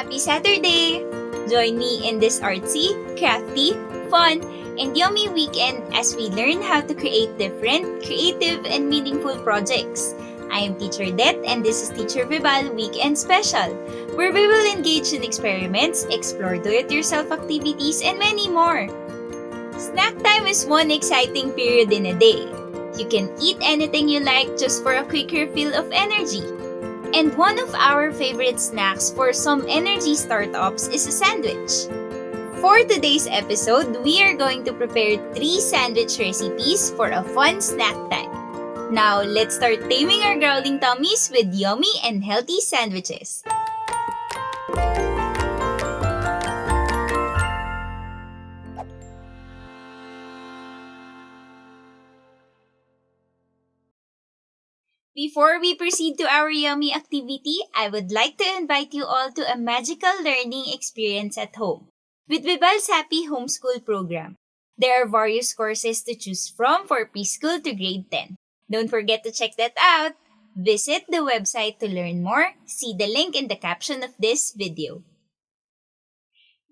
Happy Saturday! Join me in this artsy, crafty, fun, and yummy weekend as we learn how to create different, creative, and meaningful projects. I am Teacher Dette and this is Teacher Vibal Weekend Special, where we will engage in experiments, explore do-it-yourself activities, and many more. Snack time is one exciting period in a day. You can eat anything you like just for a quick refill of energy. And one of our favorite snacks for some energy startups is a sandwich. For today's episode, we are going to prepare 3 sandwich recipes for a fun snack time. Now, let's start taming our growling tummies with yummy and healthy sandwiches. Before we proceed to our yummy activity, I would like to invite you all to a magical learning experience at home with Vibal's Happy Homeschool program. There are various courses to choose from for preschool to grade 10. Don't forget to check that out. Visit the website to learn more. See the link in the caption of this video.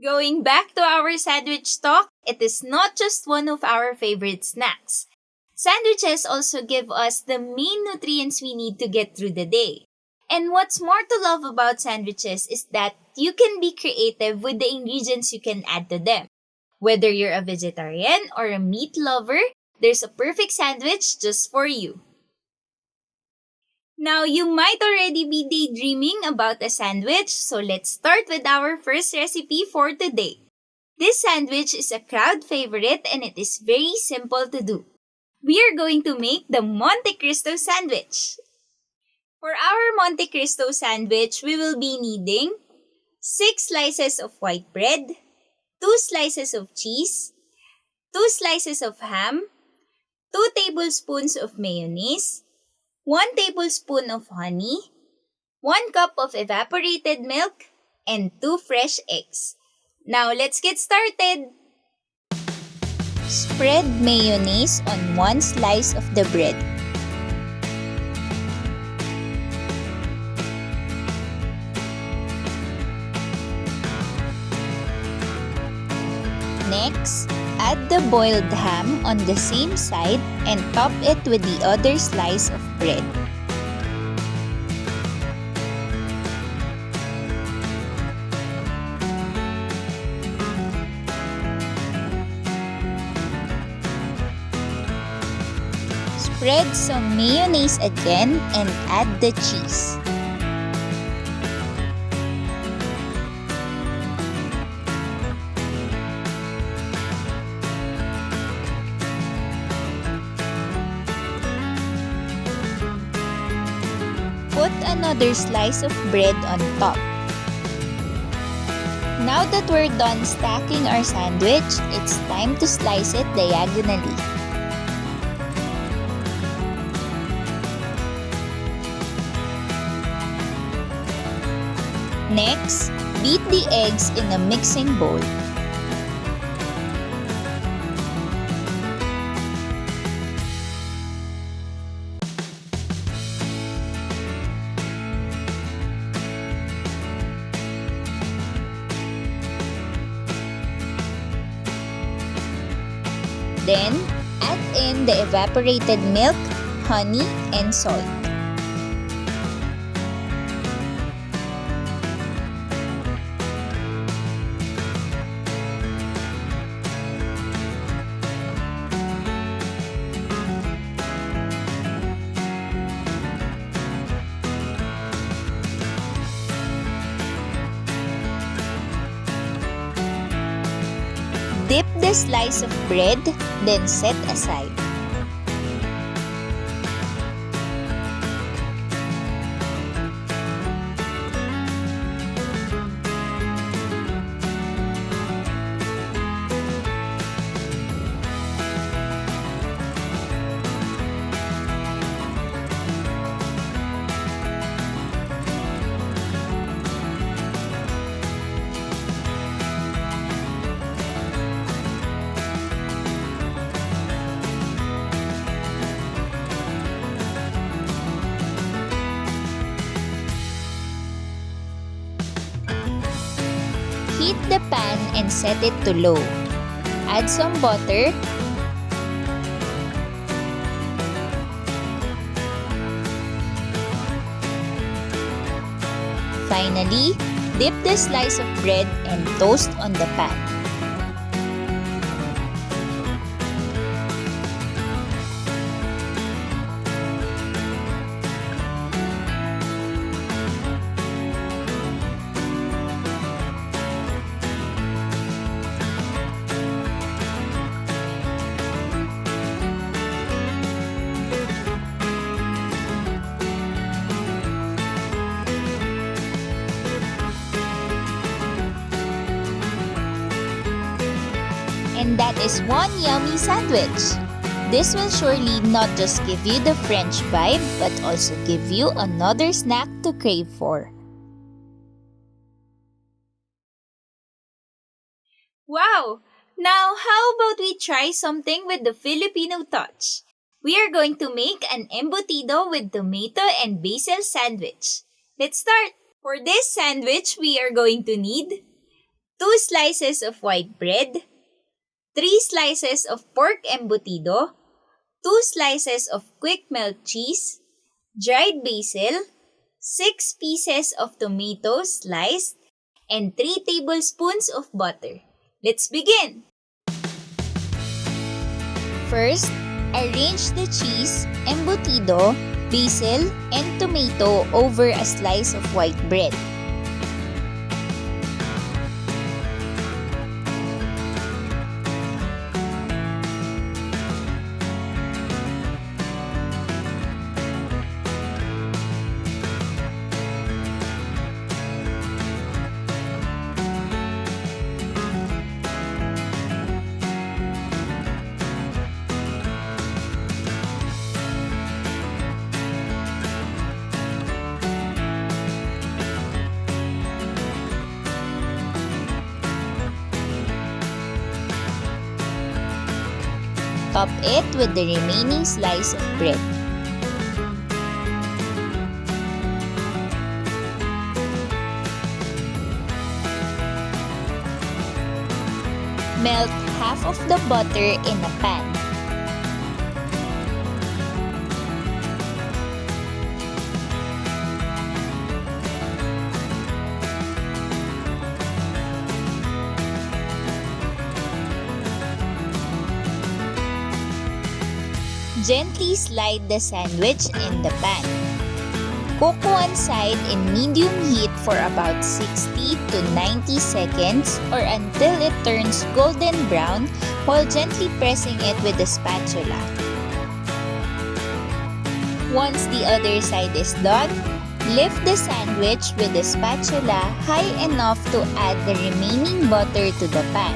Going back to our sandwich talk, it is not just one of our favorite snacks. Sandwiches also give us the main nutrients we need to get through the day. And what's more to love about sandwiches is that you can be creative with the ingredients you can add to them. Whether you're a vegetarian or a meat lover, there's a perfect sandwich just for you. Now, you might already be daydreaming about a sandwich, so let's start with our first recipe for today. This sandwich is a crowd favorite and it is very simple to do. We are going to make the Monte Cristo sandwich. For our Monte Cristo sandwich, we will be needing 6 slices of white bread, 2 slices of cheese, 2 slices of ham, 2 tablespoons of mayonnaise, 1 tablespoon of honey, 1 cup of evaporated milk, and 2 fresh eggs. Now let's get started! Spread mayonnaise on 1 slice of the bread. Next, add the boiled ham on the same side and top it with the other slice of bread. Spread some mayonnaise again and add the cheese. Put another slice of bread on top. Now that we're done stacking our sandwich, it's time to slice it diagonally. Next, beat the eggs in a mixing bowl. Then, add in the evaporated milk, honey, and salt. Dip the slice of bread, then set aside. Heat the pan and set it to low. Add some butter. Finally, dip the slice of bread and toast on the pan. And that is one yummy sandwich. This will surely not just give you the French vibe, but also give you another snack to crave for. Wow! Now, how about we try something with the Filipino touch? We are going to make an embotido with tomato and basil sandwich. Let's start! For this sandwich, we are going to need 2 slices of white bread, 3 slices of pork embutido, 2 slices of quick melt cheese, dried basil, 6 pieces of tomato sliced, and 3 tablespoons of butter. Let's begin! First, arrange the cheese, embutido, basil, and tomato over a slice of white bread. Top it with the remaining slice of bread. Melt half of the butter in a pan. Gently slide the sandwich in the pan. Cook one side in medium heat for about 60 to 90 seconds or until it turns golden brown while gently pressing it with a spatula. Once the other side is done, lift the sandwich with the spatula high enough to add the remaining butter to the pan.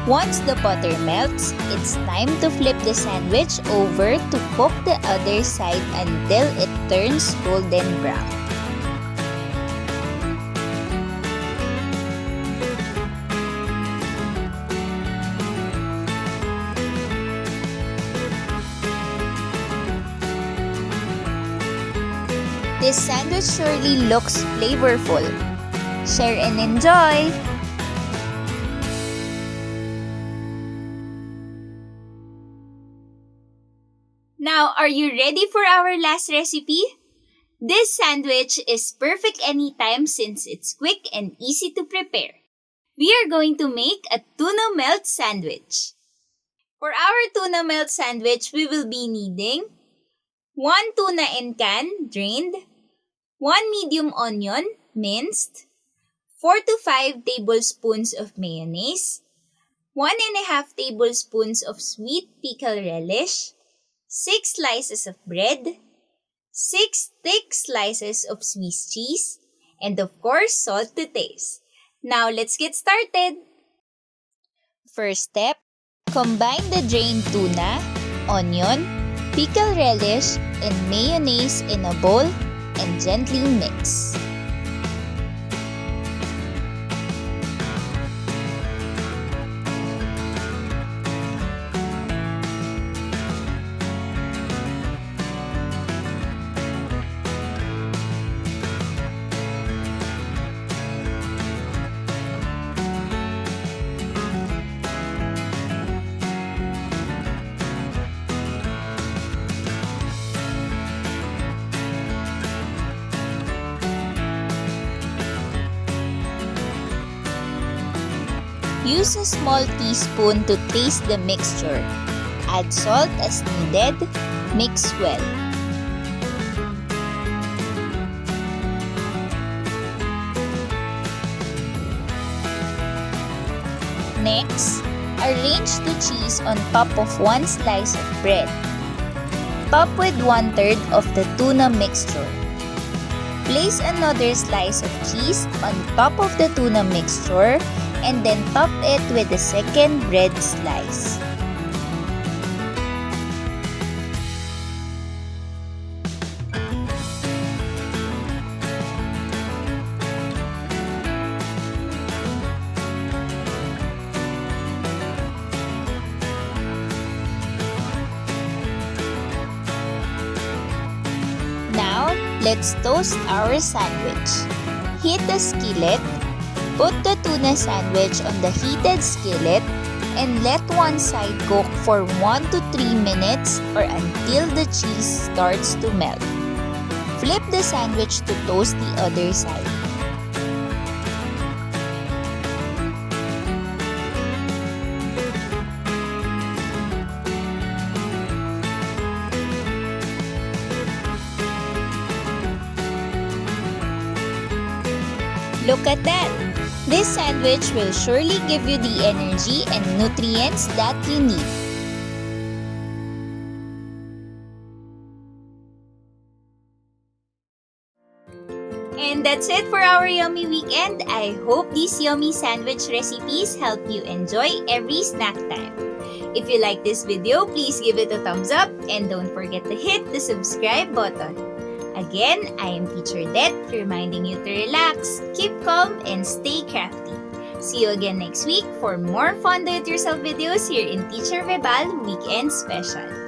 Once the butter melts, it's time to flip the sandwich over to cook the other side until it turns golden brown. This sandwich surely looks flavorful. Share and enjoy! Now, are you ready for our last recipe? This sandwich is perfect anytime since it's quick and easy to prepare. We are going to make a tuna melt sandwich. For our tuna melt sandwich, we will be needing 1 tuna in can, drained, 1 medium onion, minced, 4 to 5 tablespoons of mayonnaise, 1.5 tablespoons of sweet pickle relish, 6 slices of bread, 6 thick slices of Swiss cheese, and of course, salt to taste. Now, let's get started! First step, combine the drained tuna, onion, pickle relish, and mayonnaise in a bowl and gently mix. Use a small teaspoon to taste the mixture. Add salt as needed. Mix well. Next, arrange the cheese on top of one slice of bread. Top with 1/3 of the tuna mixture. Place another slice of cheese on top of the tuna mixture and then top it with the second bread slice. Now, let's toast our sandwich. Heat the skillet. Put the tuna sandwich on the heated skillet and let one side cook for 1 to 3 minutes or until the cheese starts to melt. Flip the sandwich to toast the other side. Look at that! This sandwich will surely give you the energy and nutrients that you need. And that's it for our yummy weekend. I hope these yummy sandwich recipes help you enjoy every snack time. If you like this video, please give it a thumbs up and don't forget to hit the subscribe button. Again, I am Teacher Dette, reminding you to relax, keep calm, and stay crafty. See you again next week for more fun do-it-yourself videos here in Teacher Vibal Weekend Special.